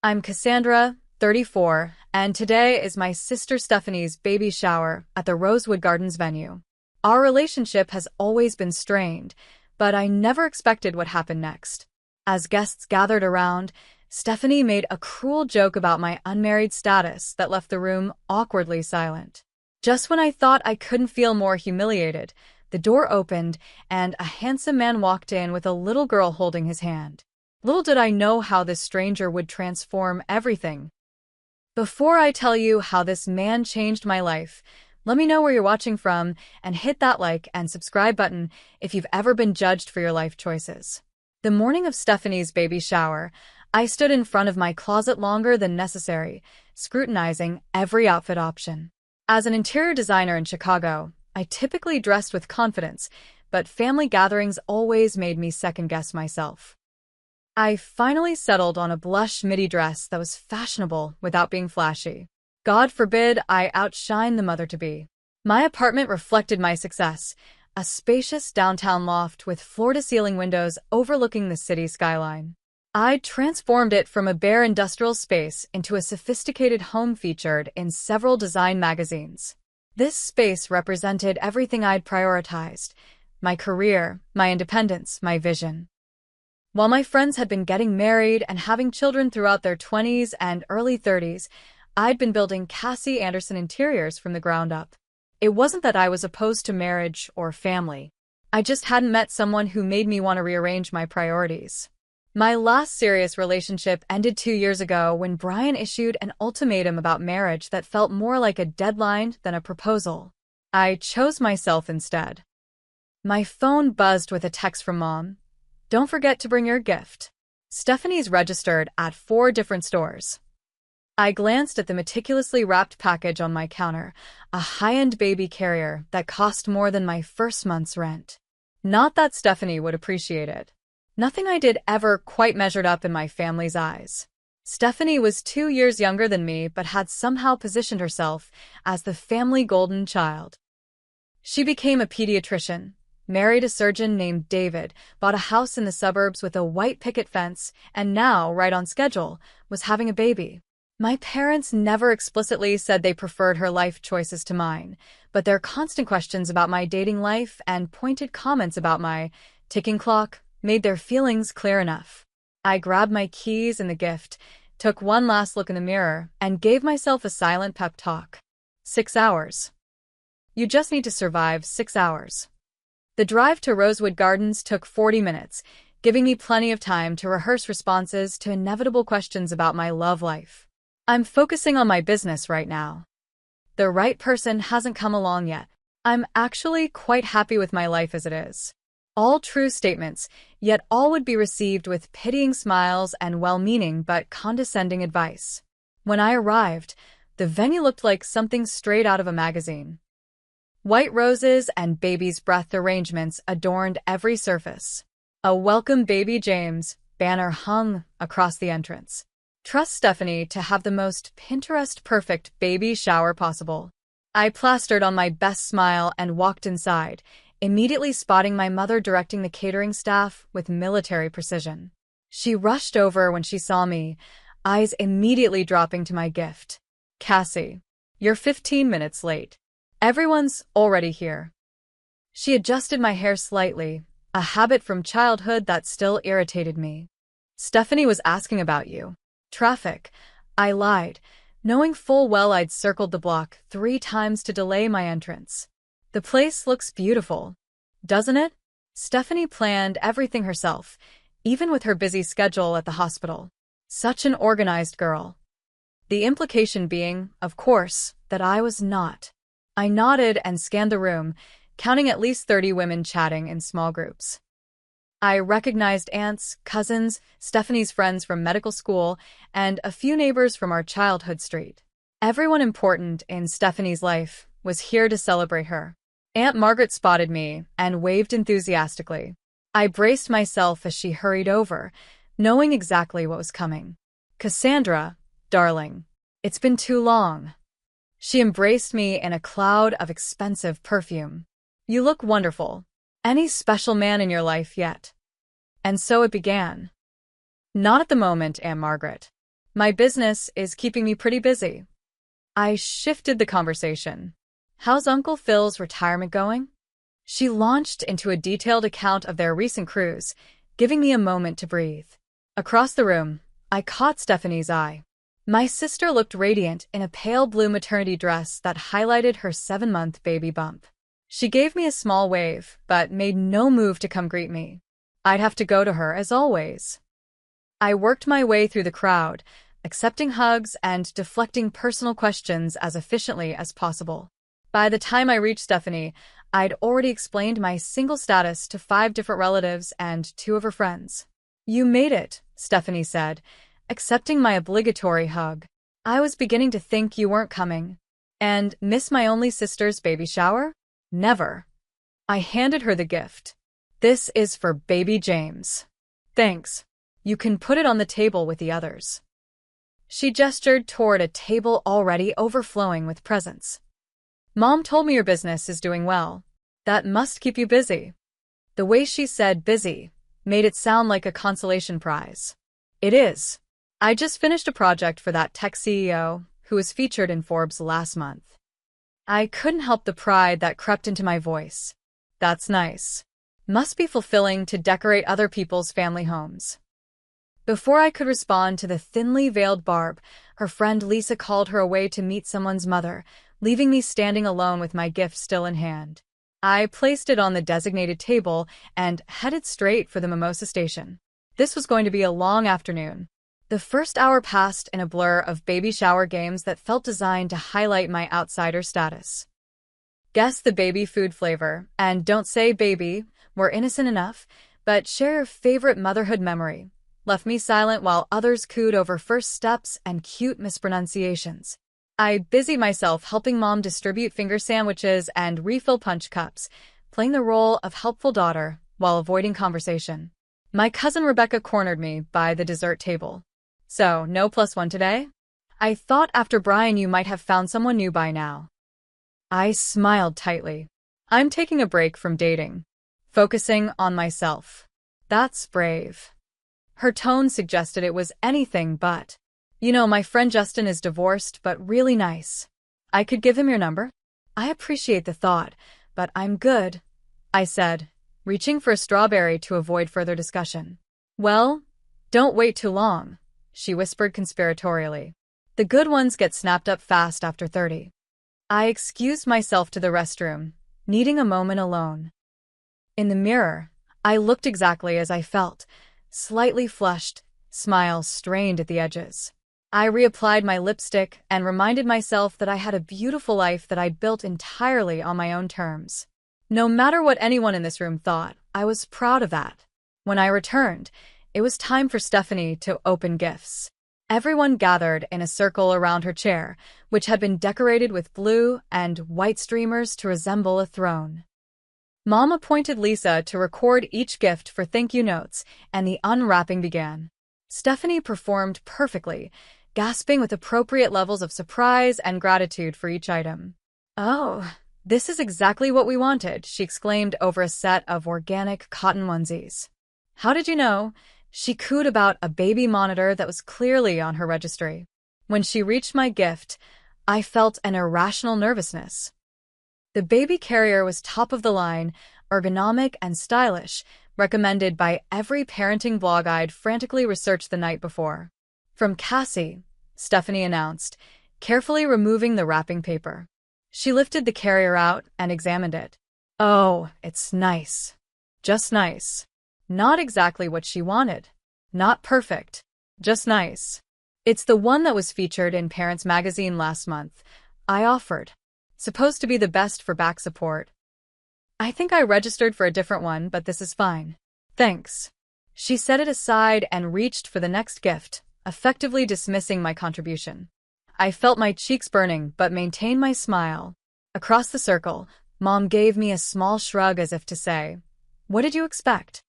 I'm Cassandra, 34, and today is my sister Stephanie's baby shower at the Rosewood Gardens venue. Our relationship has always been strained, but I never expected what happened next. As guests gathered around, Stephanie made a cruel joke about my unmarried status that left the room awkwardly silent. Just when I thought I couldn't feel more humiliated, the door opened and a handsome man walked in with a little girl holding his hand. Little did I know how this stranger would transform everything. Before I tell you how this man changed my life, let me know where you're watching from and hit that like and subscribe button if you've ever been judged for your life choices. The morning of Stephanie's baby shower, I stood in front of my closet longer than necessary, scrutinizing every outfit option. As an interior designer in Chicago, I typically dressed with confidence, but family gatherings always made me second-guess myself. I finally settled on a blush midi dress that was fashionable without being flashy. God forbid I outshine the mother-to-be. My apartment reflected my success, a spacious downtown loft with floor-to-ceiling windows overlooking the city skyline. I transformed it from a bare industrial space into a sophisticated home featured in several design magazines. This space represented everything I'd prioritized: my career, my independence, my vision. While my friends had been getting married and having children throughout their 20s and early 30s, I'd been building Cassie Anderson interiors from the ground up. It wasn't that I was opposed to marriage or family. I just hadn't met someone who made me want to rearrange my priorities. My last serious relationship ended 2 years ago when Brian issued an ultimatum about marriage that felt more like a deadline than a proposal. I chose myself instead. My phone buzzed with a text from Mom. "Don't forget to bring your gift. Stephanie's registered at 4 different stores." I glanced at the meticulously wrapped package on my counter, a high-end baby carrier that cost more than my first month's rent. Not that Stephanie would appreciate it. Nothing I did ever quite measured up in my family's eyes. Stephanie was 2 years younger than me but had somehow positioned herself as the family golden child. She became a pediatrician, married a surgeon named David, bought a house in the suburbs with a white picket fence, and now, right on schedule, was having a baby. My parents never explicitly said they preferred her life choices to mine, but their constant questions about my dating life and pointed comments about my ticking clock made their feelings clear enough. I grabbed my keys and the gift, took one last look in the mirror, and gave myself a silent pep talk. 6 hours. You just need to survive 6 hours. The drive to Rosewood Gardens took 40 minutes, giving me plenty of time to rehearse responses to inevitable questions about my love life. I'm focusing on my business right now. The right person hasn't come along yet. I'm actually quite happy with my life as it is. All true statements, yet all would be received with pitying smiles and well-meaning but condescending advice. When I arrived, the venue looked like something straight out of a magazine. White roses and baby's breath arrangements adorned every surface. A "Welcome Baby James" banner hung across the entrance. Trust Stephanie to have the most Pinterest-perfect baby shower possible. I plastered on my best smile and walked inside, immediately spotting my mother directing the catering staff with military precision. She rushed over when she saw me, eyes immediately dropping to my gift. "Cassie, you're 15 minutes late. Everyone's already here." She adjusted my hair slightly, a habit from childhood that still irritated me. "Stephanie was asking about you." "Traffic," I lied, knowing full well I'd circled the block 3 times to delay my entrance. "The place looks beautiful, doesn't it?" Stephanie planned everything herself, even with her busy schedule at the hospital. Such an organized girl. The implication being, of course, that I was not. I nodded and scanned the room, counting at least 30 women chatting in small groups. I recognized aunts, cousins, Stephanie's friends from medical school, and a few neighbors from our childhood street. Everyone important in Stephanie's life was here to celebrate her. Aunt Margaret spotted me and waved enthusiastically. I braced myself as she hurried over, knowing exactly what was coming. "Cassandra, darling, it's been too long." She embraced me in a cloud of expensive perfume. "You look wonderful. Any special man in your life yet?" And so it began. "Not at the moment, Aunt Margaret. My business is keeping me pretty busy. I shifted the conversation. How's Uncle Phil's retirement going? She launched into a detailed account of their recent cruise, giving me a moment to breathe. Across the room, I caught Stephanie's eye. My sister looked radiant in a pale blue maternity dress that highlighted her 7-month baby bump. She gave me a small wave, but made no move to come greet me. I'd have to go to her, as always. I worked my way through the crowd, accepting hugs and deflecting personal questions as efficiently as possible. By the time I reached Stephanie, I'd already explained my single status to 5 different relatives and 2 of her friends. You made it, Stephanie said, accepting my obligatory hug. I was beginning to think you weren't coming. And miss my only sister's baby shower? Never. I handed her the gift. This is for baby James. Thanks. You can put it on the table with the others. She gestured toward a table already overflowing with presents. Mom told me your business is doing well. That must keep you busy. The way she said busy made it sound like a consolation prize. It is. I just finished a project for that tech CEO who was featured in Forbes last month. I couldn't help the pride that crept into my voice. That's nice. Must be fulfilling to decorate other people's family homes. Before I could respond to the thinly veiled Barb, her friend Lisa called her away to meet someone's mother, leaving me standing alone with my gift still in hand. I placed it on the designated table and headed straight for the mimosa station. This was going to be a long afternoon. The first hour passed in a blur of baby shower games that felt designed to highlight my outsider status. Guess the baby food flavor, and don't say baby, were innocent enough, but share your favorite motherhood memory left me silent while others cooed over first steps and cute mispronunciations. I busied myself helping Mom distribute finger sandwiches and refill punch cups, playing the role of helpful daughter while avoiding conversation. My cousin Rebecca cornered me by the dessert table. So, no +1 today? I thought after Brian you might have found someone new by now. I smiled tightly. I'm taking a break from dating. Focusing on myself. That's brave. Her tone suggested it was anything but. You know, my friend Justin is divorced, but really nice. I could give him your number? I appreciate the thought, but I'm good, I said, reaching for a strawberry to avoid further discussion. Well, don't wait too long, she whispered conspiratorially. The good ones get snapped up fast after 30. I excused myself to the restroom, needing a moment alone. In the mirror, I looked exactly as I felt, slightly flushed, smile strained at the edges. I reapplied my lipstick and reminded myself that I had a beautiful life that I'd built entirely on my own terms. No matter what anyone in this room thought, I was proud of that. When I returned, it was time for Stephanie to open gifts. Everyone gathered in a circle around her chair, which had been decorated with blue and white streamers to resemble a throne. Mom appointed Lisa to record each gift for thank you notes, and the unwrapping began. Stephanie performed perfectly, gasping with appropriate levels of surprise and gratitude for each item. Oh, this is exactly what we wanted, she exclaimed over a set of organic cotton onesies. How did you know? She cooed about a baby monitor that was clearly on her registry. When she reached my gift, I felt an irrational nervousness. The baby carrier was top of the line, ergonomic and stylish, recommended by every parenting blog I'd frantically researched the night before. From Cassie, Stephanie announced, carefully removing the wrapping paper. She lifted the carrier out and examined it. Oh, it's nice. Just nice. Not exactly what she wanted. Not perfect. Just nice. It's the one that was featured in Parents magazine last month, I offered. Supposed to be the best for back support. I think I registered for a different one, but this is fine. Thanks. She set it aside and reached for the next gift, effectively dismissing my contribution. I felt my cheeks burning, but maintained my smile. Across the circle, Mom gave me a small shrug as if to say, "What did you expect?"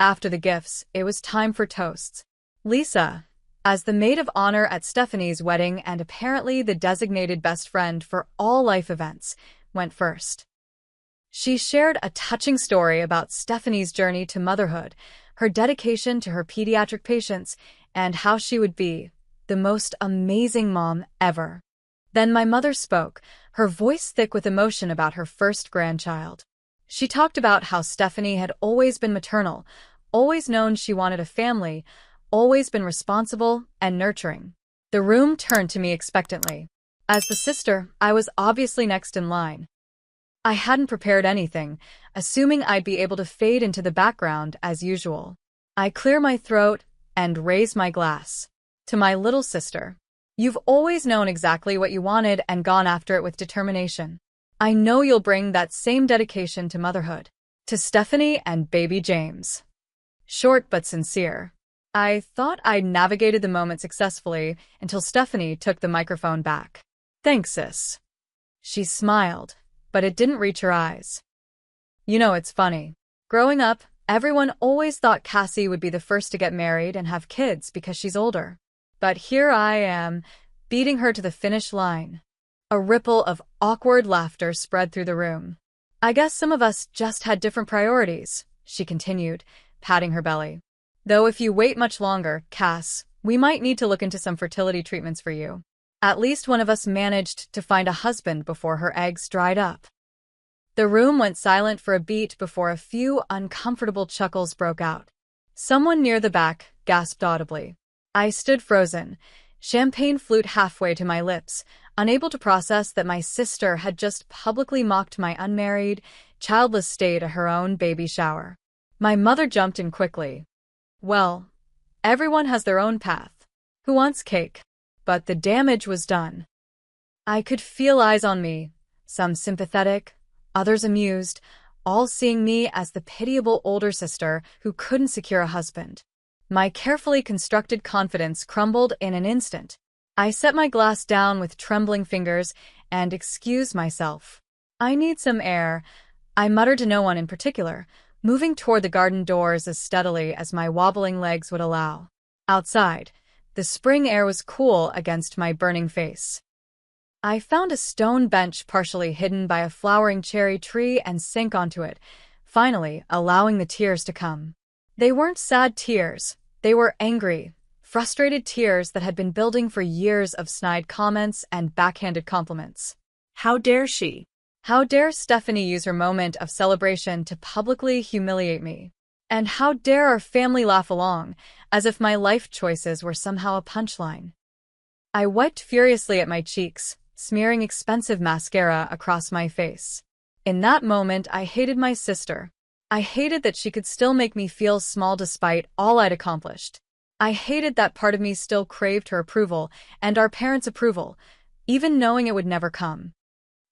After the gifts, it was time for toasts. Lisa, as the maid of honor at Stephanie's wedding and apparently the designated best friend for all life events, went first. She shared a touching story about Stephanie's journey to motherhood, her dedication to her pediatric patients, and how she would be the most amazing mom ever." Then my mother spoke, her voice thick with emotion about her first grandchild. She talked about how Stephanie had always been maternal, always known she wanted a family, always been responsible and nurturing. The room turned to me expectantly. As the sister, I was obviously next in line. I hadn't prepared anything, assuming I'd be able to fade into the background as usual. I clear my throat and raise my glass. To my little sister. You've always known exactly what you wanted and gone after it with determination. I know you'll bring that same dedication to motherhood. To Stephanie and baby James. Short but sincere. I thought I'd navigated the moment successfully until Stephanie took the microphone back. "Thanks, sis." She smiled, but it didn't reach her eyes. "You know, it's funny. Growing up, everyone always thought Cassie would be the first to get married and have kids because she's older. But here I am, beating her to the finish line." A ripple of awkward laughter spread through the room. "I guess some of us just had different priorities," she continued, patting her belly. "Though if you wait much longer, Cass, we might need to look into some fertility treatments for you. At least one of us managed to find a husband before her eggs dried up." The room went silent for a beat before a few uncomfortable chuckles broke out. Someone near the back gasped audibly. I stood frozen, champagne flute halfway to my lips, unable to process that my sister had just publicly mocked my unmarried, childless state at her own baby shower. My mother jumped in quickly. "Well, everyone has their own path. Who wants cake?" But the damage was done. I could feel eyes on me, some sympathetic, others amused, all seeing me as the pitiable older sister who couldn't secure a husband. My carefully constructed confidence crumbled in an instant. I set my glass down with trembling fingers and excused myself. "I need some air," I muttered to no one in particular, moving toward the garden doors as steadily as my wobbling legs would allow. Outside, the spring air was cool against my burning face. I found a stone bench partially hidden by a flowering cherry tree and sank onto it, finally allowing the tears to come. They weren't sad tears, they were angry, frustrated tears that had been building for years of snide comments and backhanded compliments. How dare she? How dare Stephanie use her moment of celebration to publicly humiliate me? And how dare our family laugh along, as if my life choices were somehow a punchline? I wiped furiously at my cheeks, smearing expensive mascara across my face. In that moment, I hated my sister. I hated that she could still make me feel small despite all I'd accomplished. I hated that part of me still craved her approval and our parents' approval, even knowing it would never come.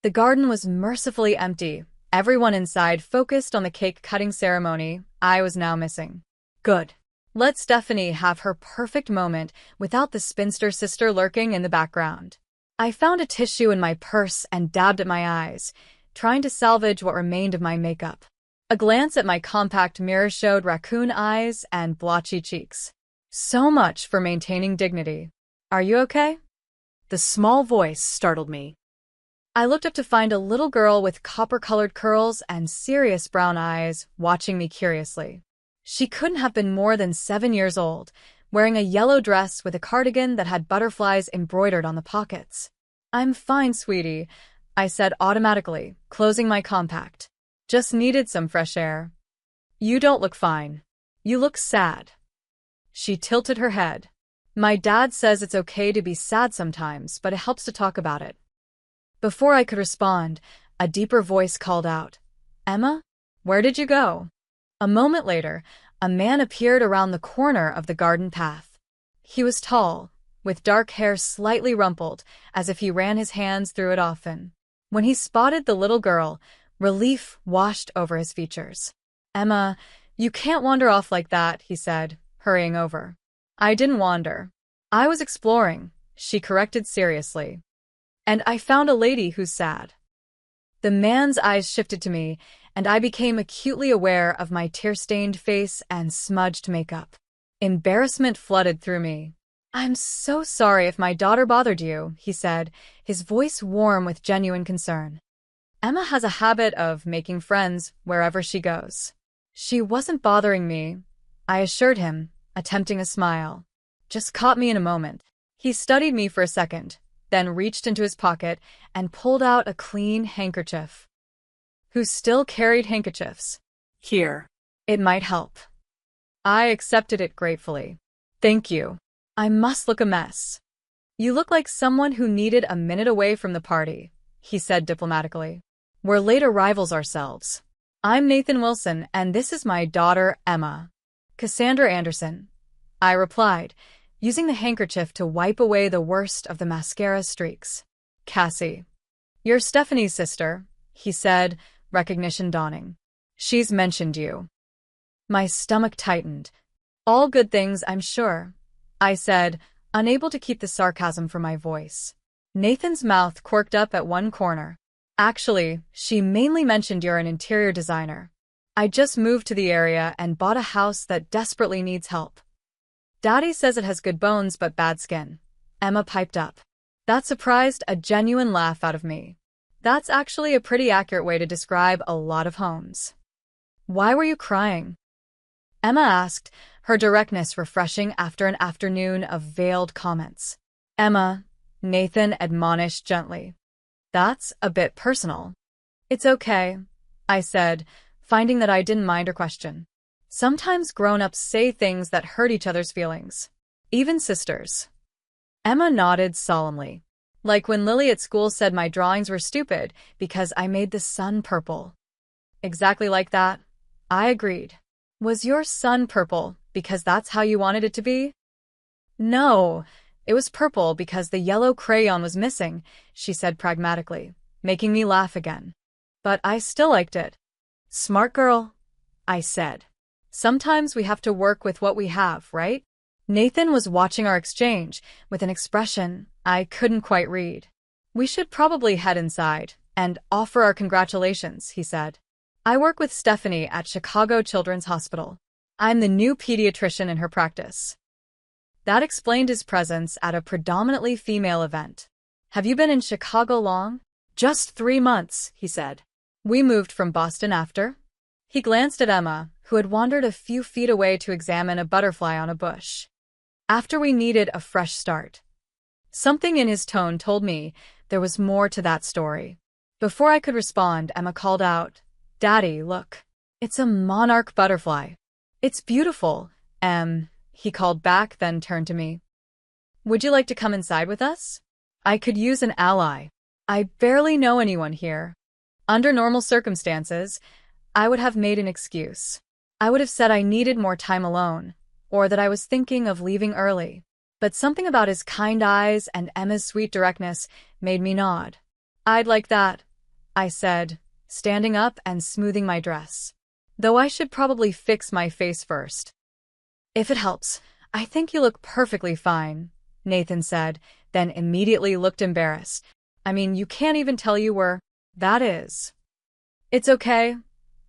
The garden was mercifully empty, everyone inside focused on the cake-cutting ceremony I was now missing. Good. Let Stephanie have her perfect moment without the spinster sister lurking in the background. I found a tissue in my purse and dabbed at my eyes, trying to salvage what remained of my makeup. A glance at my compact mirror showed raccoon eyes and blotchy cheeks. So much for maintaining dignity. "Are you okay?" The small voice startled me. I looked up to find a little girl with copper-colored curls and serious brown eyes watching me curiously. She couldn't have been more than 7 years old, wearing a yellow dress with a cardigan that had butterflies embroidered on the pockets. "I'm fine, sweetie," I said automatically, closing my compact. "Just needed some fresh air." "You don't look fine. You look sad." She tilted her head. "My dad says it's okay to be sad sometimes, but it helps to talk about it." Before I could respond, a deeper voice called out, "Emma, where did you go?" A moment later, a man appeared around the corner of the garden path. He was tall, with dark hair slightly rumpled, as if he ran his hands through it often. When he spotted the little girl, relief washed over his features. "Emma, you can't wander off like that," he said, hurrying over. "I didn't wander. I was exploring," she corrected seriously. "And I found a lady who's sad." The man's eyes shifted to me, and I became acutely aware of my tear-stained face and smudged makeup. Embarrassment flooded through me. "I'm so sorry if my daughter bothered you," he said, his voice warm with genuine concern. "Emma has a habit of making friends wherever she goes." "She wasn't bothering me," I assured him, attempting a smile. "Just caught me in a moment." He studied me for a second, then reached into his pocket and pulled out a clean handkerchief. Who still carried handkerchiefs? Here. It might help. I accepted it gratefully. Thank you. I must look a mess. You look like someone who needed a minute away from the party, he said diplomatically. We're late arrivals ourselves. I'm Nathan Wilson, and this is my daughter, Emma. Cassandra Anderson, I replied, using the handkerchief to wipe away the worst of the mascara streaks. Cassie. You're Stephanie's sister, he said, recognition dawning. She's mentioned you. My stomach tightened. All good things, I'm sure, I said, unable to keep the sarcasm from my voice. Nathan's mouth quirked up at one corner. Actually, she mainly mentioned you're an interior designer. I just moved to the area and bought a house that desperately needs help. Daddy says it has good bones but bad skin. Emma piped up. That surprised a genuine laugh out of me. That's actually a pretty accurate way to describe a lot of homes. Why were you crying? Emma asked, her directness refreshing after an afternoon of veiled comments. Emma, Nathan admonished gently. That's a bit personal. It's okay, I said, finding that I didn't mind her question. Sometimes grown-ups say things that hurt each other's feelings. Even sisters. Emma nodded solemnly. Like when Lily at school said my drawings were stupid because I made the sun purple. Exactly like that. I agreed. Was your sun purple because that's how you wanted it to be? No, it was purple because the yellow crayon was missing, she said pragmatically, making me laugh again. But I still liked it. Smart girl, I said. Sometimes we have to work with what we have, right? Nathan was watching our exchange with an expression I couldn't quite read. We should probably head inside and offer our congratulations, he said. I work with Stephanie at Chicago Children's Hospital. I'm the new pediatrician in her practice. That explained his presence at a predominantly female event. Have you been in Chicago long? Just 3 months, he said. We moved from Boston after. He glanced at Emma, who had wandered a few feet away to examine a butterfly on a bush. After we needed a fresh start. Something in his tone told me there was more to that story. Before I could respond, Emma called out, Daddy, look. It's a monarch butterfly. It's beautiful, he called back, then turned to me. Would you like to come inside with us? I could use an ally. I barely know anyone here. Under normal circumstances, I would have made an excuse. I would have said I needed more time alone, or that I was thinking of leaving early. But something about his kind eyes and Emma's sweet directness made me nod. I'd like that, I said, standing up and smoothing my dress. Though I should probably fix my face first. If it helps, I think you look perfectly fine, Nathan said, then immediately looked embarrassed. I mean, you can't even tell you were. That is. It's okay,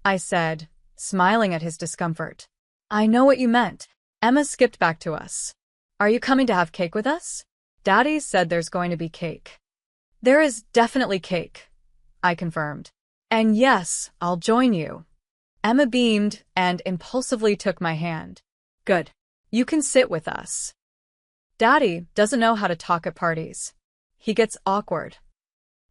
I said, smiling at his discomfort. I know what you meant. Emma skipped back to us. Are you coming to have cake with us? Daddy said there's going to be cake. There is definitely cake, I confirmed. And yes, I'll join you. Emma beamed and impulsively took my hand. Good. You can sit with us. Daddy doesn't know how to talk at parties. He gets awkward.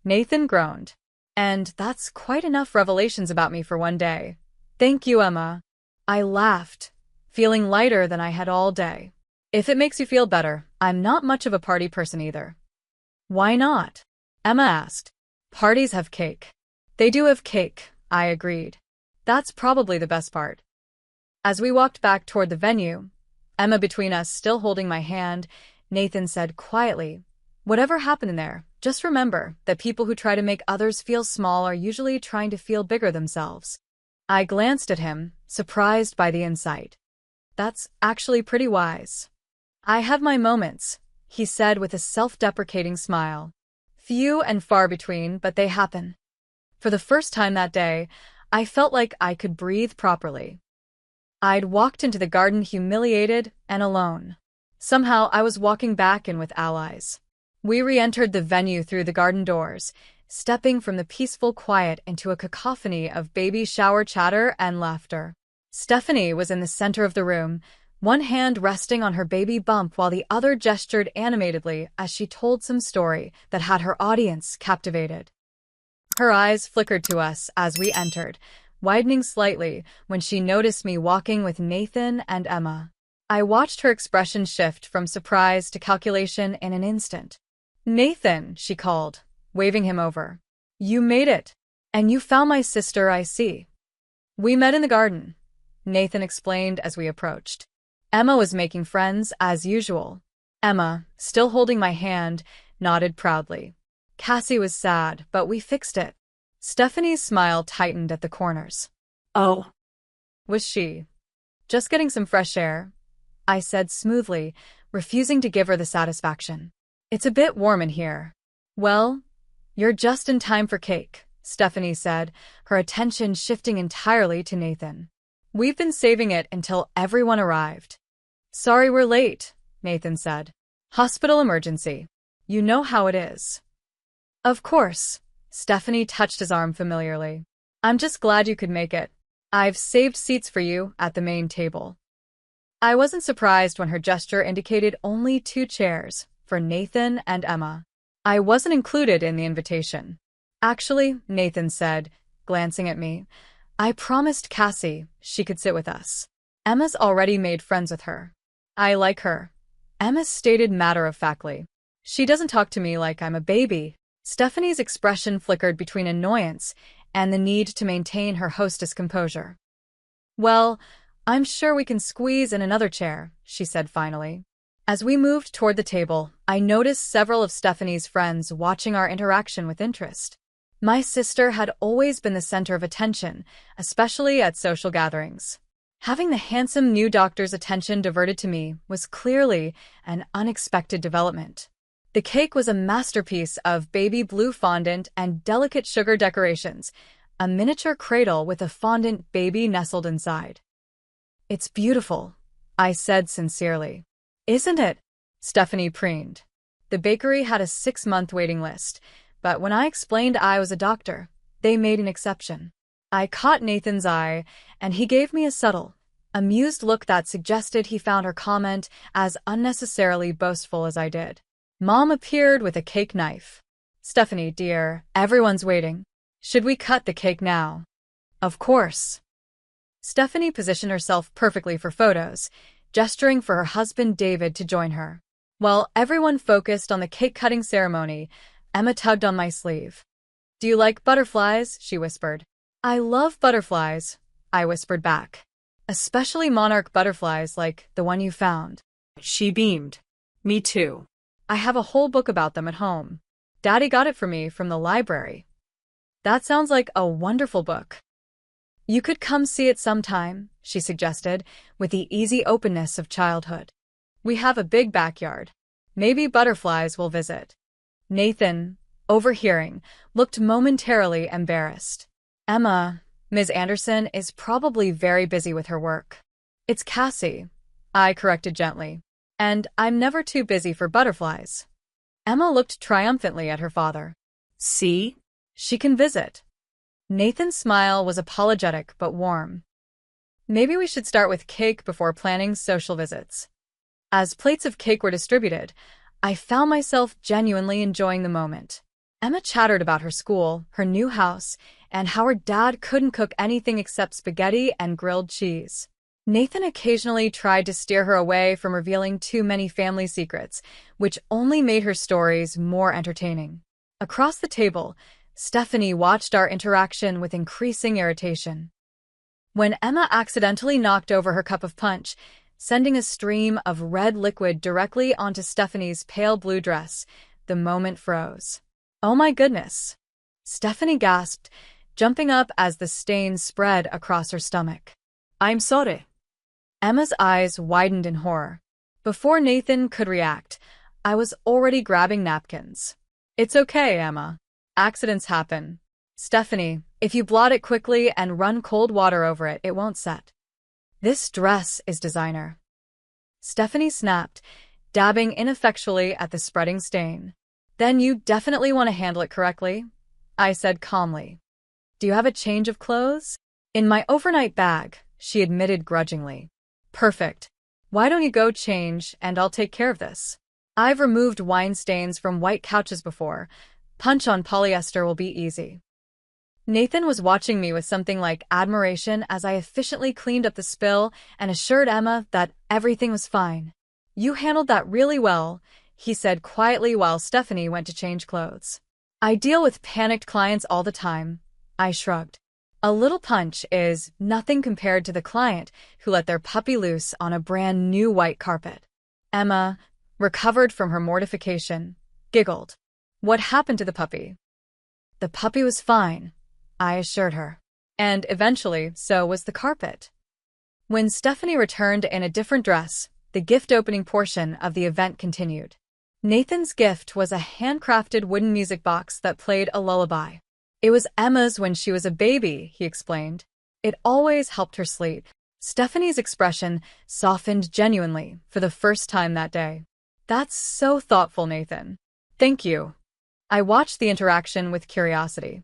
Nathan groaned. And that's quite enough revelations about me for one day. Thank you, Emma. I laughed, feeling lighter than I had all day. If it makes you feel better, I'm not much of a party person either. Why not? Emma asked. Parties have cake. They do have cake, I agreed. That's probably the best part. As we walked back toward the venue, Emma between us still holding my hand, Nathan said quietly, whatever happened in there, just remember that people who try to make others feel small are usually trying to feel bigger themselves. I glanced at him, surprised by the insight. That's actually pretty wise. I have my moments, he said with a self-deprecating smile. Few and far between, but they happen. For the first time that day, I felt like I could breathe properly. I'd walked into the garden humiliated and alone. Somehow I was walking back in with allies. We re-entered the venue through the garden doors, stepping from the peaceful quiet into a cacophony of baby shower chatter and laughter. Stephanie was in the center of the room, one hand resting on her baby bump while the other gestured animatedly as she told some story that had her audience captivated. Her eyes flickered to us as we entered, widening slightly when she noticed me walking with Nathan and Emma. I watched her expression shift from surprise to calculation in an instant. "Nathan," she called, waving him over. "You made it. And you found my sister, I see." "We met in the garden," Nathan explained as we approached. Emma was making friends as usual. Emma, still holding my hand, nodded proudly. Cassie was sad, but we fixed it. Stephanie's smile tightened at the corners. "Oh," Was she? "Just getting some fresh air," I said smoothly, refusing to give her the satisfaction. "It's a bit warm in here." "Well, you're just in time for cake," Stephanie said, her attention shifting entirely to Nathan. "We've been saving it until everyone arrived." "Sorry we're late," Nathan said. "Hospital emergency. You know how it is." "Of course." Stephanie touched his arm familiarly. "I'm just glad you could make it. I've saved seats for you at the main table." I wasn't surprised when her gesture indicated only 2 chairs, for Nathan and Emma. I wasn't included in the invitation. "Actually," Nathan said, glancing at me, "I promised Cassie she could sit with us. Emma's already made friends with her." "I like her," Emma stated matter-of-factly. "She doesn't talk to me like I'm a baby." Stephanie's expression flickered between annoyance and the need to maintain her hostess composure. "Well, I'm sure we can squeeze in another chair," she said finally. As we moved toward the table, I noticed several of Stephanie's friends watching our interaction with interest. My sister had always been the center of attention, especially at social gatherings. Having the handsome new doctor's attention diverted to me was clearly an unexpected development. The cake was a masterpiece of baby blue fondant and delicate sugar decorations, a miniature cradle with a fondant baby nestled inside. "It's beautiful," I said sincerely. "Isn't it?" Stephanie preened. The bakery had a 6-month waiting list, but when I explained I was a doctor, they made an exception. I caught Nathan's eye, and he gave me a subtle, amused look that suggested he found her comment as unnecessarily boastful as I did. Mom appeared with a cake knife. "Stephanie, dear, everyone's waiting. Should we cut the cake now?" "Of course." Stephanie positioned herself perfectly for photos, gesturing for her husband David to join her. While everyone focused on the cake-cutting ceremony, Emma tugged on my sleeve. "Do you like butterflies?" she whispered. "I love butterflies," I whispered back. "Especially monarch butterflies like the one you found." She beamed. "Me too." "I have a whole book about them at home. Daddy got it for me from the library." "That sounds like a wonderful book." "You could come see it sometime," she suggested, with the easy openness of childhood. "We have a big backyard. Maybe butterflies will visit." Nathan, overhearing, looked momentarily embarrassed. "Emma, Ms. Anderson is probably very busy with her work." "It's Cassie," I corrected gently. "And I'm never too busy for butterflies." Emma looked triumphantly at her father. "See? "She can visit." Nathan's smile was apologetic but warm. "Maybe we should start with cake before planning social visits." As plates of cake were distributed, I found myself genuinely enjoying the moment. Emma chattered about her school, her new house, and how her dad couldn't cook anything except spaghetti and grilled cheese. Nathan occasionally tried to steer her away from revealing too many family secrets, which only made her stories more entertaining. Across the table, Stephanie watched our interaction with increasing irritation. When Emma accidentally knocked over her cup of punch, sending a stream of red liquid directly onto Stephanie's pale blue dress, the moment froze. "Oh my goodness!" Stephanie gasped, jumping up as the stain spread across her stomach. "I'm sorry." Emma's eyes widened in horror. Before Nathan could react, I was already grabbing napkins. "It's okay, Emma. Accidents happen. Stephanie, if you blot it quickly and run cold water over it, it won't set." "This dress is designer." Stephanie snapped, dabbing ineffectually at the spreading stain. "Then you definitely want to handle it correctly," I said calmly. "Do you have a change of clothes?" "In my overnight bag," she admitted grudgingly. "Perfect." Why don't you go change and I'll take care of this? I've removed wine stains from white couches before. Punch on polyester will be easy. Nathan was watching me with something like admiration as I efficiently cleaned up the spill and assured Emma that everything was fine. You handled that really well, he said quietly while Stephanie went to change clothes. I deal with panicked clients all the time, I shrugged. A little punch is nothing compared to the client who let their puppy loose on a brand new white carpet. Emma, recovered from her mortification, giggled. What happened to the puppy? The puppy was fine, I assured her. And eventually, so was the carpet. When Stephanie returned in a different dress, the gift-opening portion of the event continued. Nathan's gift was a handcrafted wooden music box that played a lullaby. It was Emma's when she was a baby, he explained. It always helped her sleep. Stephanie's expression softened genuinely for the first time that day. That's so thoughtful, Nathan. Thank you. I watched the interaction with curiosity.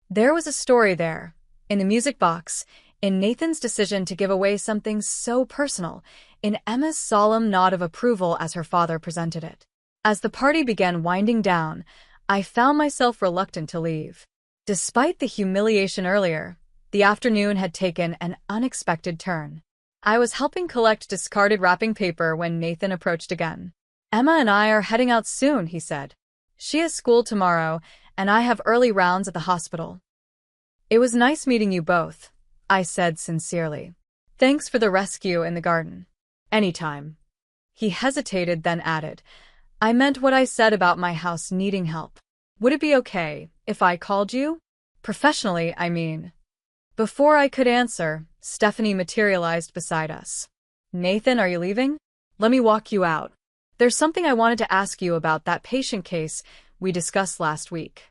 There was a story there, in the music box, in Nathan's decision to give away something so personal, in Emma's solemn nod of approval as her father presented it. As the party began winding down, I found myself reluctant to leave. Despite the humiliation earlier, the afternoon had taken an unexpected turn. I was helping collect discarded wrapping paper when Nathan approached again. Emma and I are heading out soon, he said. She has school tomorrow, and I have early rounds at the hospital. It was nice meeting you both, I said sincerely. Thanks for the rescue in the garden. Anytime. He hesitated, then added, I meant what I said about my house needing help. Would it be okay if I called you? Professionally, I mean. Before I could answer, Stephanie materialized beside us. Nathan, are you leaving? Let me walk you out. There's something I wanted to ask you about that patient case we discussed last week.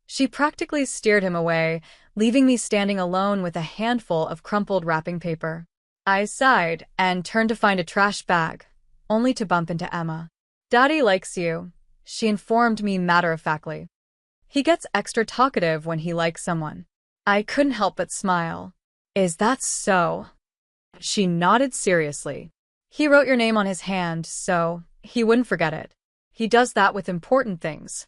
She practically steered him away, leaving me standing alone with a handful of crumpled wrapping paper. I sighed and turned to find a trash bag, only to bump into Emma. Daddy likes you, she informed me matter-of-factly. He gets extra talkative when he likes someone. I couldn't help but smile. Is that so? She nodded seriously. He wrote your name on his hand, so he wouldn't forget it. He does that with important things.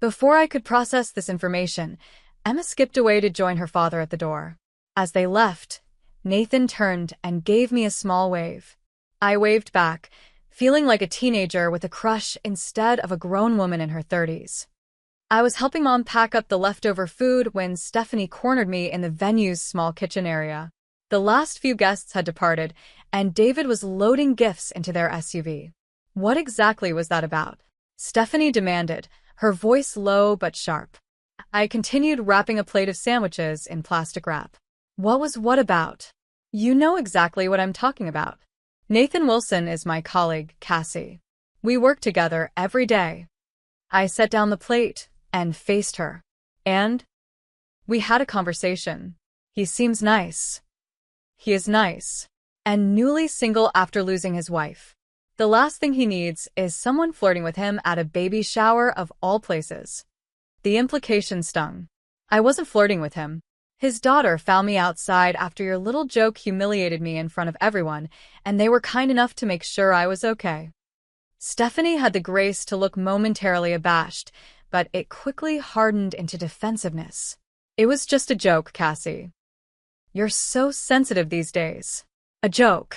Before I could process this information, Emma skipped away to join her father at the door. As they left, Nathan turned and gave me a small wave. I waved back, feeling like a teenager with a crush instead of a grown woman in her 30s. I was helping Mom pack up the leftover food when Stephanie cornered me in the venue's small kitchen area. The last few guests had departed, and David was loading gifts into their SUV. What exactly was that about? Stephanie demanded, her voice low but sharp. I continued wrapping a plate of sandwiches in plastic wrap. What was what about? You know exactly what I'm talking about. Nathan Wilson is my colleague, Cassie. We work together every day. I set down the plate and faced her. And? We had a conversation. He seems nice. He is nice. And newly single after losing his wife. The last thing he needs is someone flirting with him at a baby shower of all places. The implication stung. I wasn't flirting with him. His daughter found me outside after your little joke humiliated me in front of everyone, and they were kind enough to make sure I was okay. Stephanie had the grace to look momentarily abashed, but it quickly hardened into defensiveness. It was just a joke, Cassie. You're so sensitive these days. A joke.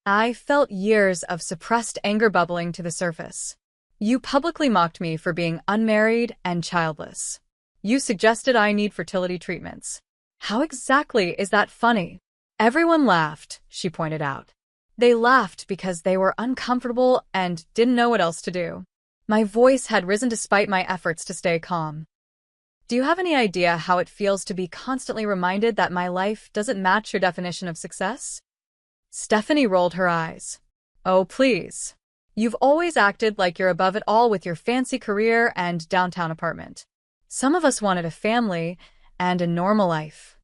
I felt years of suppressed anger bubbling to the surface. You publicly mocked me for being unmarried and childless. You suggested I need fertility treatments. How exactly is that funny? Everyone laughed, she pointed out. They laughed because they were uncomfortable and didn't know what else to do. My voice had risen despite my efforts to stay calm. Do you have any idea how it feels to be constantly reminded that my life doesn't match your definition of success? Stephanie rolled her eyes. Oh, please. You've always acted like you're above it all with your fancy career and downtown apartment. Some of us wanted a family and a normal life.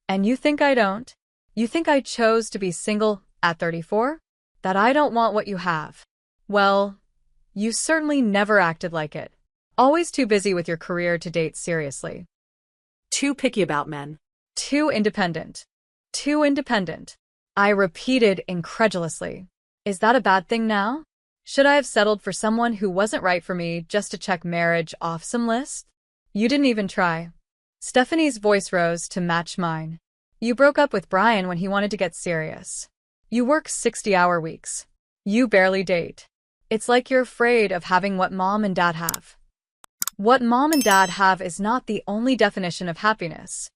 And you think I don't? You think I chose to be single at 34? That I don't want what you have? Well, you certainly never acted like it. Always too busy with your career to date seriously. Too picky about men. Too independent. Too independent. I repeated incredulously. Is that a bad thing now? Should I have settled for someone who wasn't right for me just to check marriage off some list? You didn't even try. Stephanie's voice rose to match mine. You broke up with Brian when he wanted to get serious. You work 60-hour weeks. You barely date. It's like you're afraid of having what mom and dad have. What mom and dad have is not the only definition of happiness.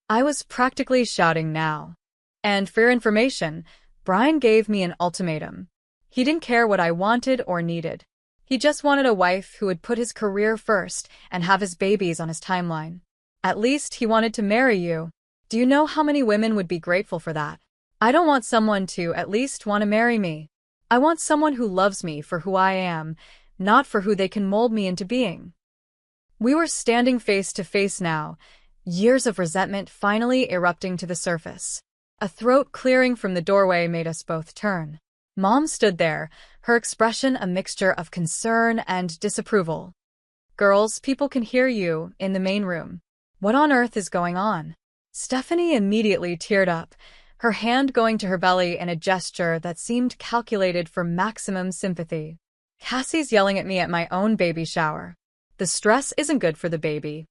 I was practically shouting now. And for your information, Brian gave me an ultimatum. He didn't care what I wanted or needed. He just wanted a wife who would put his career first and have his babies on his timeline. At least he wanted to marry you. Do you know how many women would be grateful for that? I don't want someone to at least want to marry me. I want someone who loves me for who I am, not for who they can mold me into being. We were standing face to face now, years of resentment finally erupting to the surface. A throat clearing from the doorway made us both turn. Mom stood there, her expression a mixture of concern and disapproval. Girls, people can hear you in the main room. What on earth is going on? Stephanie immediately teared up, her hand going to her belly in a gesture that seemed calculated for maximum sympathy. Cassie's yelling at me at my own baby shower. The stress isn't good for the baby.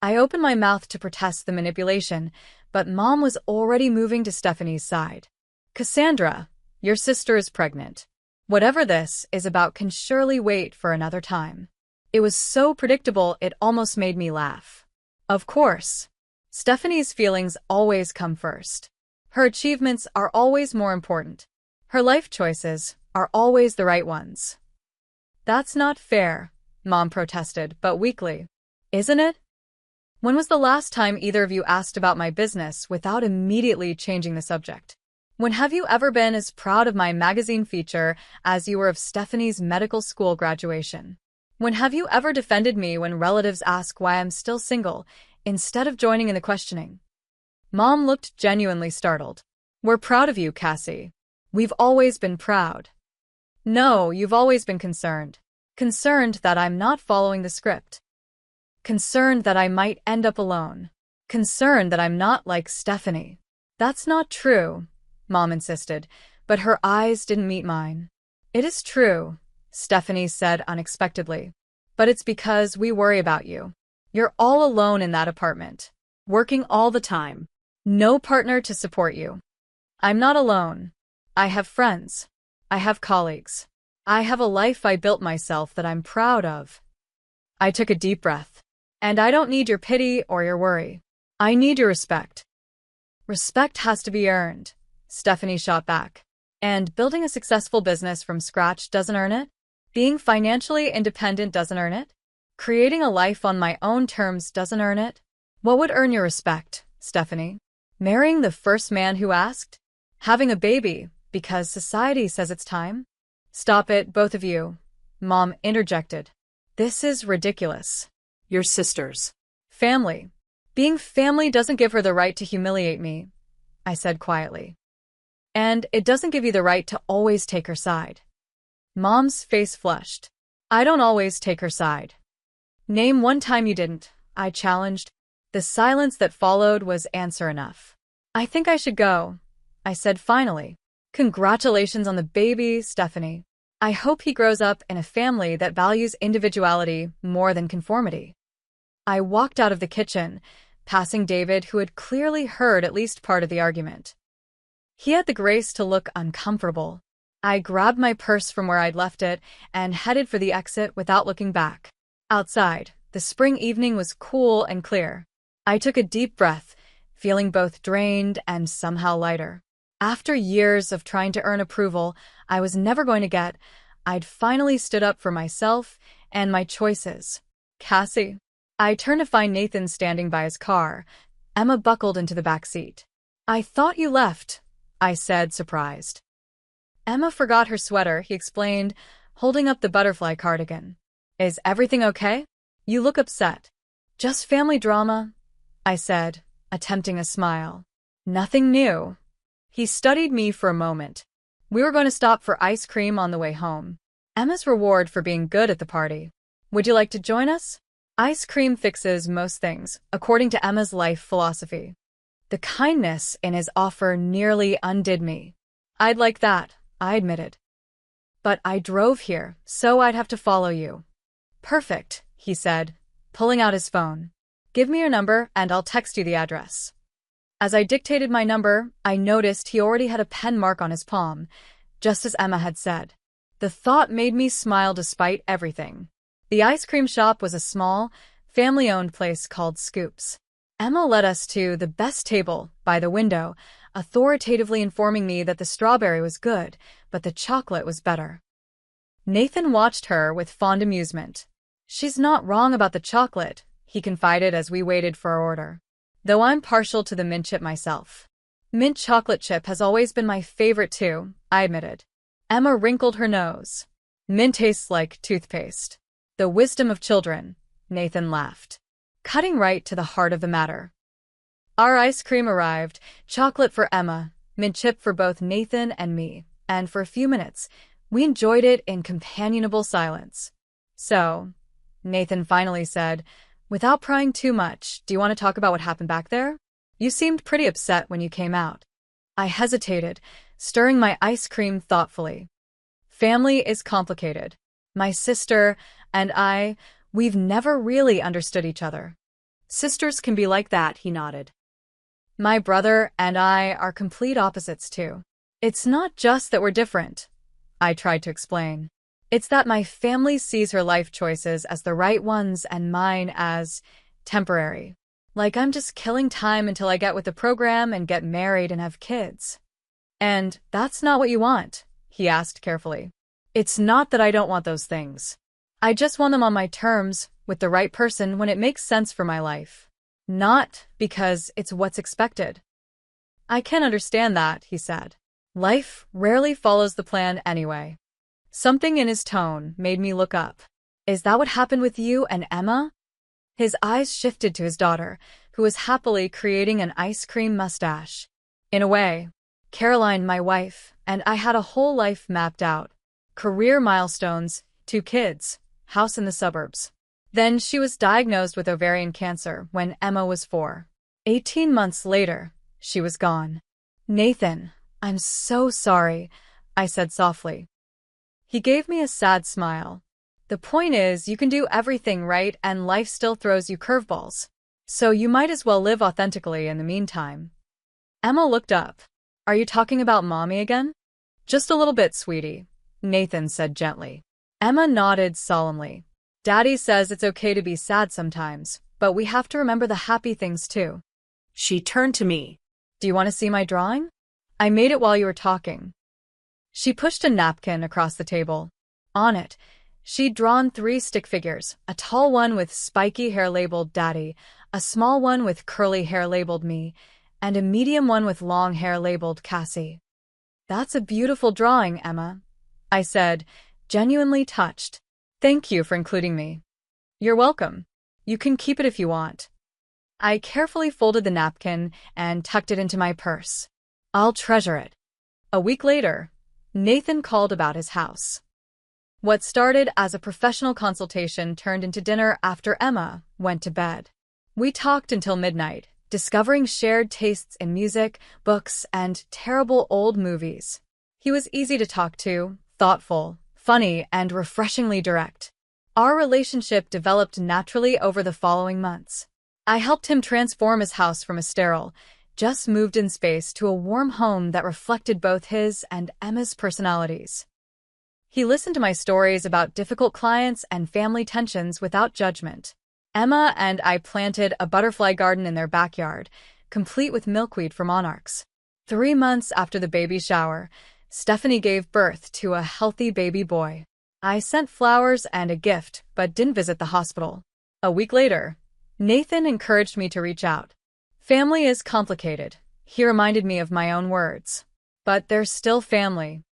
I opened my mouth to protest the manipulation, but Mom was already moving to Stephanie's side. Cassandra, your sister is pregnant. Whatever this is about can surely wait for another time. It was so predictable it almost made me laugh. Of course. Stephanie's feelings always come first. Her achievements are always more important. Her life choices are always the right ones. That's not fair, Mom protested, but weakly. Isn't it? When was the last time either of you asked about my business without immediately changing the subject? When have you ever been as proud of my magazine feature as you were of Stephanie's medical school graduation? When have you ever defended me when relatives ask why I'm still single, instead of joining in the questioning? Mom looked genuinely startled. We're proud of you, Cassie. We've always been proud. No, you've always been concerned. Concerned that I'm not following the script. Concerned that I might end up alone. Concerned that I'm not like Stephanie. That's not true, Mom insisted, but her eyes didn't meet mine. It is true, Stephanie said unexpectedly. But it's because we worry about you. You're all alone in that apartment, working all the time. No partner to support you. I'm not alone. I have friends. I have colleagues. I have a life I built myself that I'm proud of. I took a deep breath. And I don't need your pity or your worry. I need your respect. Respect has to be earned, Stephanie shot back. And building a successful business from scratch doesn't earn it? Being financially independent doesn't earn it? Creating a life on my own terms doesn't earn it? What would earn your respect, Stephanie? Marrying the first man who asked? Having a baby because society says it's time? Stop it, both of you, Mom interjected. This is ridiculous. Your sisters. Family. Being family doesn't give her the right to humiliate me, I said quietly. And it doesn't give you the right to always take her side. Mom's face flushed. I don't always take her side. Name one time you didn't, I challenged. The silence that followed was answer enough. I think I should go, I said finally. Congratulations on the baby, Stephanie. I hope he grows up in a family that values individuality more than conformity. I walked out of the kitchen, passing David, who had clearly heard at least part of the argument. He had the grace to look uncomfortable. I grabbed my purse from where I'd left it and headed for the exit without looking back. Outside, the spring evening was cool and clear. I took a deep breath, feeling both drained and somehow lighter. After years of trying to earn approval I was never going to get, I'd finally stood up for myself and my choices. Cassie. I turned to find Nathan standing by his car. Emma buckled into the back seat. I thought you left, I said, surprised. Emma forgot her sweater, he explained, holding up the butterfly cardigan. Is everything okay? You look upset. Just family drama, I said, attempting a smile. Nothing new. He studied me for a moment. We were going to stop for ice cream on the way home. Emma's reward for being good at the party. Would you like to join us? Ice cream fixes most things, according to Emma's life philosophy. The kindness in his offer nearly undid me. I'd like that, I admitted. But I drove here, so I'd have to follow you. Perfect, he said, pulling out his phone. Give me your number and I'll text you the address. As I dictated my number, I noticed he already had a pen mark on his palm, just as Emma had said. The thought made me smile despite everything. The ice cream shop was a small, family-owned place called Scoops. Emma led us to the best table by the window, authoritatively informing me that the strawberry was good, but the chocolate was better. Nathan watched her with fond amusement. She's not wrong about the chocolate, he confided as we waited for our order. Though I'm partial to the mint chip myself. Mint chocolate chip has always been my favorite too, I admitted. Emma wrinkled her nose. Mint tastes like toothpaste. The wisdom of children, Nathan laughed, cutting right to the heart of the matter. Our ice cream arrived, chocolate for Emma, mint chip for both Nathan and me, and for a few minutes, we enjoyed it in companionable silence. So, Nathan finally said, without prying too much, do you want to talk about what happened back there? You seemed pretty upset when you came out. I hesitated, stirring my ice cream thoughtfully. Family is complicated. My sister and we've never really understood each other. Sisters can be like that, he nodded. My brother and I are complete opposites too. It's not just that we're different, I tried to explain. It's that my family sees her life choices as the right ones and mine as temporary. Like I'm just killing time until I get with the program and get married and have kids. And that's not what you want, he asked carefully. It's not that I don't want those things. I just want them on my terms, with the right person when it makes sense for my life. Not because it's what's expected. I can understand that, he said. Life rarely follows the plan anyway. Something in his tone made me look up. Is that what happened with you and Emma? His eyes shifted to his daughter, who was happily creating an ice cream mustache. In a way, Caroline, my wife, and I had a whole life mapped out. Career milestones, 2 kids, house in the suburbs. Then she was diagnosed with ovarian cancer when Emma was 4. 18 months later, she was gone. Nathan, I'm so sorry, I said softly. He gave me a sad smile. The point is, you can do everything right and life still throws you curveballs. So you might as well live authentically in the meantime. Emma looked up. Are you talking about Mommy again? Just a little bit, sweetie, Nathan said gently. Emma nodded solemnly. Daddy says it's okay to be sad sometimes, but we have to remember the happy things too. She turned to me. Do you want to see my drawing? I made it while you were talking. She pushed a napkin across the table. On it, she'd drawn 3 stick figures, a tall one with spiky hair labeled Daddy, a small one with curly hair labeled me, and a medium one with long hair labeled Cassie. That's a beautiful drawing, Emma, I said, genuinely touched. Thank you for including me. You're welcome. You can keep it if you want. I carefully folded the napkin and tucked it into my purse. I'll treasure it. A week later, Nathan called about his house. What started as a professional consultation turned into dinner after Emma went to bed. We talked until midnight, discovering shared tastes in music, books, and terrible old movies. He was easy to talk to, thoughtful, funny, and refreshingly direct. Our relationship developed naturally over the following months. I helped him transform his house from a sterile, just moved-in space to a warm home that reflected both his and Emma's personalities. He listened to my stories about difficult clients and family tensions without judgment. Emma and I planted a butterfly garden in their backyard, complete with milkweed for monarchs. 3 months after the baby shower, Stephanie gave birth to a healthy baby boy. I sent flowers and a gift, but didn't visit the hospital. A week later, Nathan encouraged me to reach out. Family is complicated, he reminded me of my own words. But there's still family.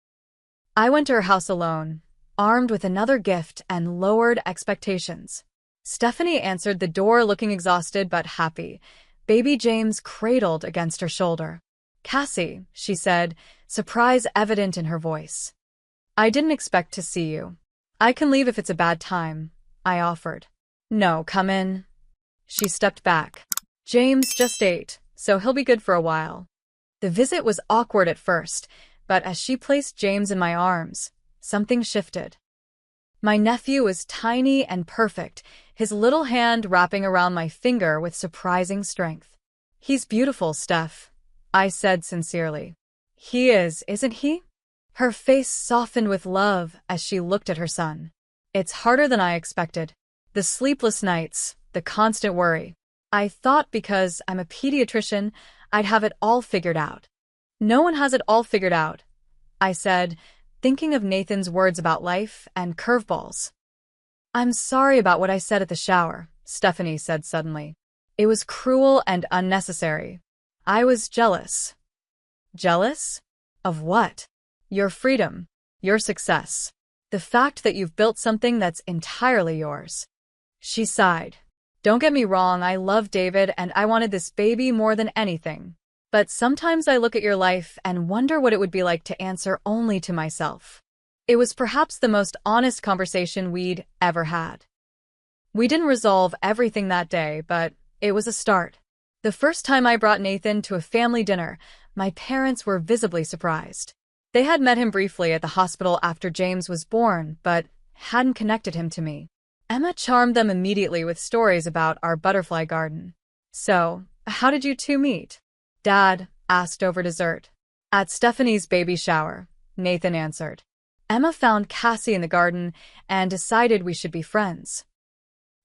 I went to her house alone, armed with another gift and lowered expectations. Stephanie answered the door looking exhausted but happy, baby James cradled against her shoulder. Cassie, she said, surprise evident in her voice. I didn't expect to see you. I can leave if it's a bad time, I offered. No, come in. She stepped back. James just ate, so he'll be good for a while. The visit was awkward at first, but as she placed James in my arms, something shifted. My nephew was tiny and perfect, his little hand wrapping around my finger with surprising strength. "He's beautiful, Steph," I said sincerely. "He is, isn't he?" Her face softened with love as she looked at her son. "It's harder than I expected. The sleepless nights, the constant worry. I thought because I'm a pediatrician, I'd have it all figured out." "No one has it all figured out," I said, thinking of Nathan's words about life and curveballs. "I'm sorry about what I said at the shower," Stephanie said suddenly. "It was cruel and unnecessary. I was jealous." "Jealous? Of what?" "Your freedom, your success, the fact that you've built something that's entirely yours." She sighed. "Don't get me wrong, I love David and I wanted this baby more than anything. But sometimes I look at your life and wonder what it would be like to answer only to myself." It was perhaps the most honest conversation we'd ever had. We didn't resolve everything that day, but it was a start. The first time I brought Nathan to a family dinner, my parents were visibly surprised. They had met him briefly at the hospital after James was born, but hadn't connected him to me. Emma charmed them immediately with stories about our butterfly garden. "So, how did you two meet?" Dad asked over dessert. "At Stephanie's baby shower," Nathan answered. "Emma found Cassie in the garden and decided we should be friends."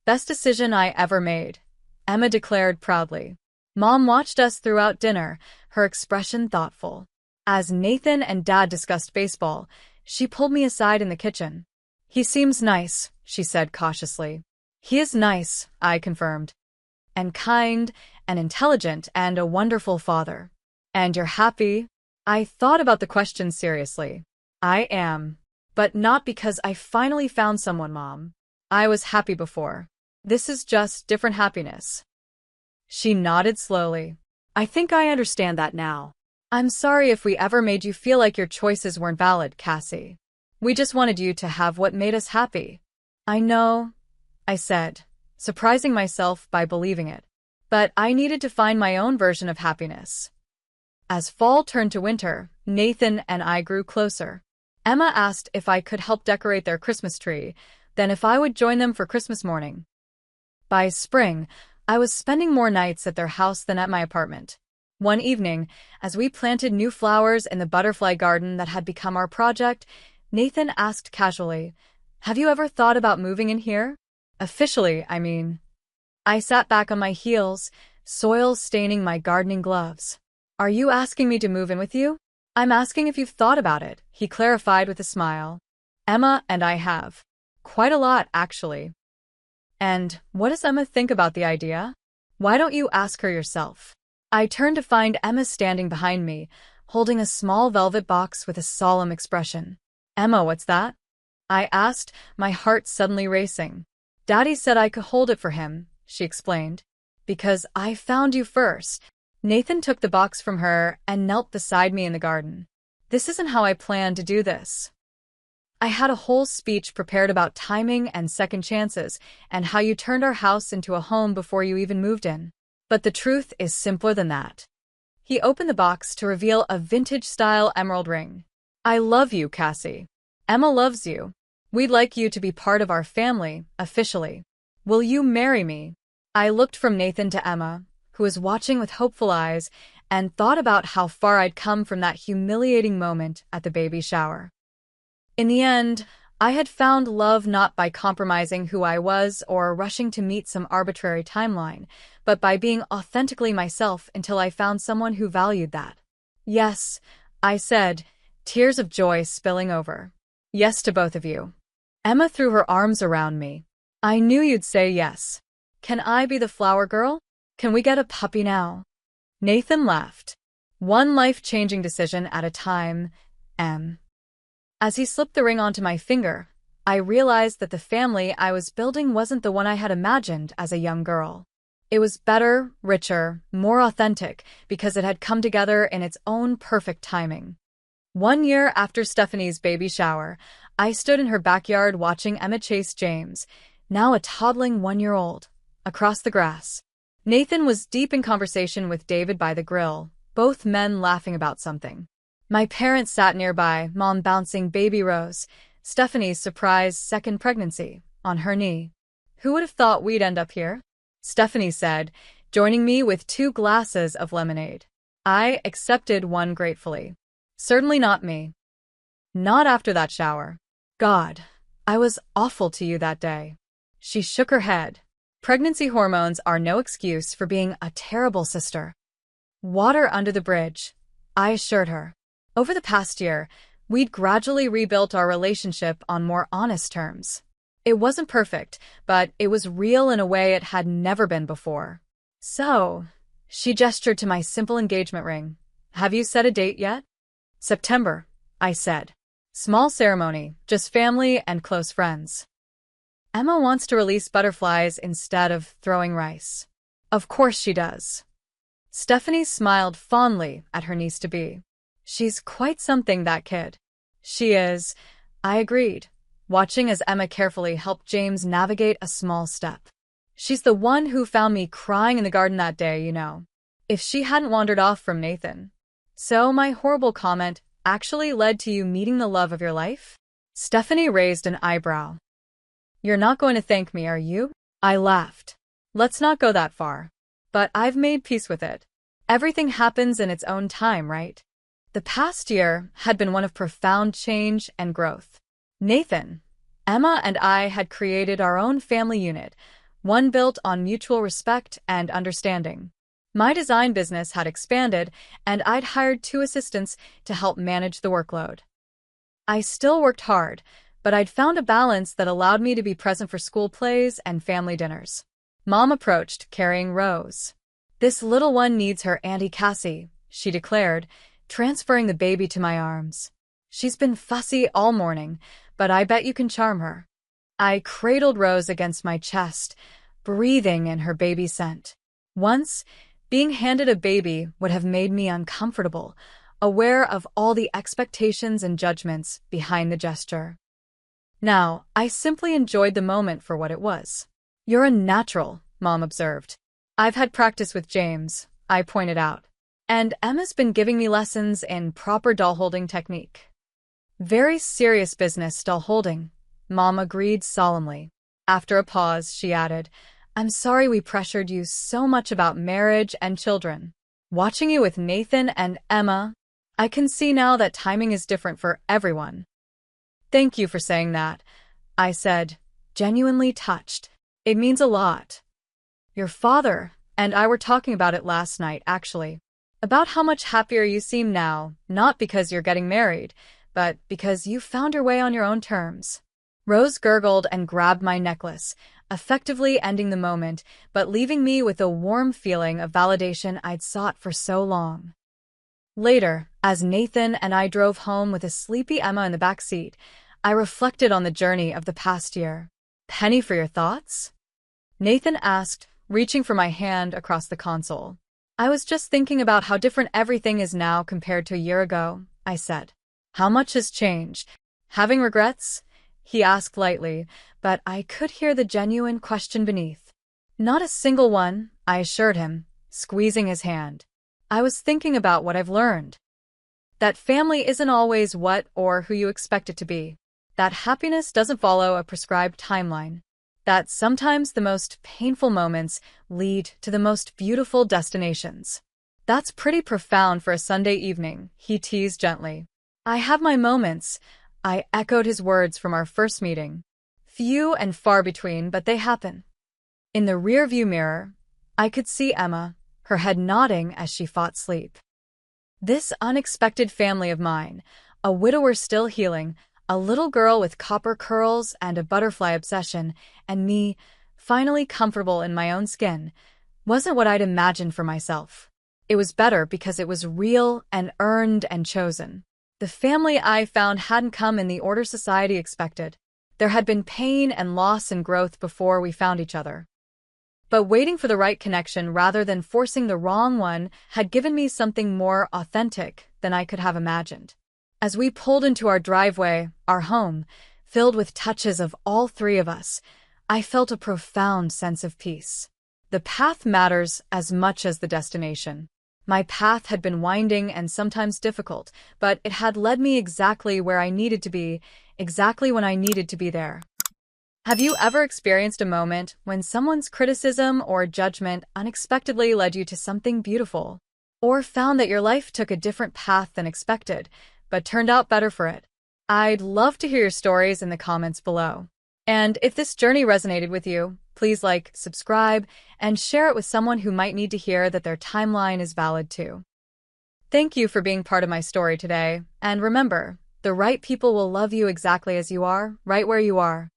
"Best decision I ever made," Emma declared proudly. Mom watched us throughout dinner, her expression thoughtful. As Nathan and Dad discussed baseball, she pulled me aside in the kitchen. "He seems nice," she said cautiously. "He is nice," I confirmed. "And kind, and intelligent, and a wonderful father." "And you're happy?" I thought about the question seriously. "I am. But not because I finally found someone, Mom. I was happy before. This is just different happiness." She nodded slowly. "I think I understand that now. I'm sorry if we ever made you feel like your choices weren't valid, Cassie. We just wanted you to have what made us happy." "I know," I said, surprising myself by believing it. "But I needed to find my own version of happiness." As fall turned to winter, Nathan and I grew closer. Emma asked if I could help decorate their Christmas tree, then if I would join them for Christmas morning. By spring, I was spending more nights at their house than at my apartment. One evening, as we planted new flowers in the butterfly garden that had become our project, Nathan asked casually, "Have you ever thought about moving in here? Officially, I mean." I sat back on my heels, soil staining my gardening gloves. "Are you asking me to move in with you?" "I'm asking if you've thought about it," he clarified with a smile. "Emma and I have. Quite a lot, actually." "And what does Emma think about the idea? Why don't you ask her yourself?" I turned to find Emma standing behind me, holding a small velvet box with a solemn expression. "Emma, what's that?" I asked, my heart suddenly racing. "Daddy said I could hold it for him," she explained. "Because I found you first." Nathan took the box from her and knelt beside me in the garden. "This isn't how I planned to do this." I had a whole speech prepared about timing and second chances, and how you turned our house into a home before you even moved in. But the truth is simpler than that. He opened the box to reveal a vintage-style emerald ring. "I love you, Cassie. Emma loves you. We'd like you to be part of our family, officially. Will you marry me?" I looked from Nathan to Emma, who was watching with hopeful eyes, and thought about how far I'd come from that humiliating moment at the baby shower. In the end, I had found love not by compromising who I was or rushing to meet some arbitrary timeline, but by being authentically myself until I found someone who valued that. "Yes," I said, tears of joy spilling over. "Yes to both of you." Emma threw her arms around me. "I knew you'd say yes. Can I be the flower girl? Can we get a puppy now?" Nathan laughed. "One life-changing decision at a time, Em." As he slipped the ring onto my finger, I realized that the family I was building wasn't the one I had imagined as a young girl. It was better, richer, more authentic, because it had come together in its own perfect timing. 1 year after Stephanie's baby shower, I stood in her backyard watching Emma chase James, now a toddling 1-year-old, across the grass. Nathan was deep in conversation with David by the grill, both men laughing about something. My parents sat nearby, Mom bouncing baby Rose, Stephanie's surprise second pregnancy, on her knee. Who would have thought we'd end up here? Stephanie said, joining me with 2 glasses of lemonade. I accepted one gratefully. Certainly not me. Not after that shower. God, I was awful to you that day. She shook her head. Pregnancy hormones are no excuse for being a terrible sister. Water under the bridge, I assured her. Over the past year, we'd gradually rebuilt our relationship on more honest terms. It wasn't perfect, but it was real in a way it had never been before. So, she gestured to my simple engagement ring. Have you set a date yet? September, I said. Small ceremony, just family and close friends. Emma wants to release butterflies instead of throwing rice. Of course she does. Stephanie smiled fondly at her niece-to-be. She's quite something, that kid. She is, I agreed, watching as Emma carefully helped James navigate a small step. She's the one who found me crying in the garden that day, you know. If she hadn't wandered off from Nathan. So my horrible comment actually led to you meeting the love of your life? Stephanie raised an eyebrow. You're not going to thank me, are you? I laughed. Let's not go that far. But I've made peace with it. Everything happens in its own time, right? The past year had been one of profound change and growth. Nathan, Emma, and I had created our own family unit, one built on mutual respect and understanding. My design business had expanded, and I'd hired 2 assistants to help manage the workload. I still worked hard, but I'd found a balance that allowed me to be present for school plays and family dinners. Mom approached, carrying Rose. This little one needs her Auntie Cassie, she declared, transferring the baby to my arms. She's been fussy all morning, but I bet you can charm her. I cradled Rose against my chest, breathing in her baby scent. Once, being handed a baby would have made me uncomfortable, aware of all the expectations and judgments behind the gesture. Now, I simply enjoyed the moment for what it was. You're a natural, Mom observed. I've had practice with James, I pointed out. And Emma's been giving me lessons in proper doll-holding technique. Very serious business, doll-holding, Mom agreed solemnly. After a pause, she added, I'm sorry we pressured you so much about marriage and children. Watching you with Nathan and Emma, I can see now that timing is different for everyone. Thank you for saying that, I said, genuinely touched. It means a lot. Your father and I were talking about it last night, actually. About how much happier you seem now, not because you're getting married, but because you found your way on your own terms. Rose gurgled and grabbed my necklace, effectively ending the moment, but leaving me with a warm feeling of validation I'd sought for so long. Later, as Nathan and I drove home with a sleepy Emma in the back seat, I reflected on the journey of the past year. Penny for your thoughts? Nathan asked, reaching for my hand across the console. I was just thinking about how different everything is now compared to a year ago, I said. How much has changed? Having regrets? He asked lightly, but I could hear the genuine question beneath. Not a single one, I assured him, squeezing his hand. I was thinking about what I've learned. That family isn't always what or who you expect it to be. That happiness doesn't follow a prescribed timeline. That sometimes the most painful moments lead to the most beautiful destinations. That's pretty profound for a Sunday evening, he teased gently. I have my moments, I echoed his words from our first meeting. Few and far between, but they happen. In the rearview mirror, I could see Emma, her head nodding as she fought sleep. This unexpected family of mine, a widower still healing, a little girl with copper curls and a butterfly obsession, and me, finally comfortable in my own skin, wasn't what I'd imagined for myself. It was better because it was real and earned and chosen. The family I found hadn't come in the order society expected. There had been pain and loss and growth before we found each other. But waiting for the right connection rather than forcing the wrong one had given me something more authentic than I could have imagined. As we pulled into our driveway, our home, filled with touches of all 3 of us, I felt a profound sense of peace. The path matters as much as the destination. My path had been winding and sometimes difficult, but it had led me exactly where I needed to be, exactly when I needed to be there. Have you ever experienced a moment when someone's criticism or judgment unexpectedly led you to something beautiful? Or found that your life took a different path than expected, but turned out better for it? I'd love to hear your stories in the comments below. And if this journey resonated with you, please like, subscribe, and share it with someone who might need to hear that their timeline is valid too. Thank you for being part of my story today, and remember, the right people will love you exactly as you are, right where you are.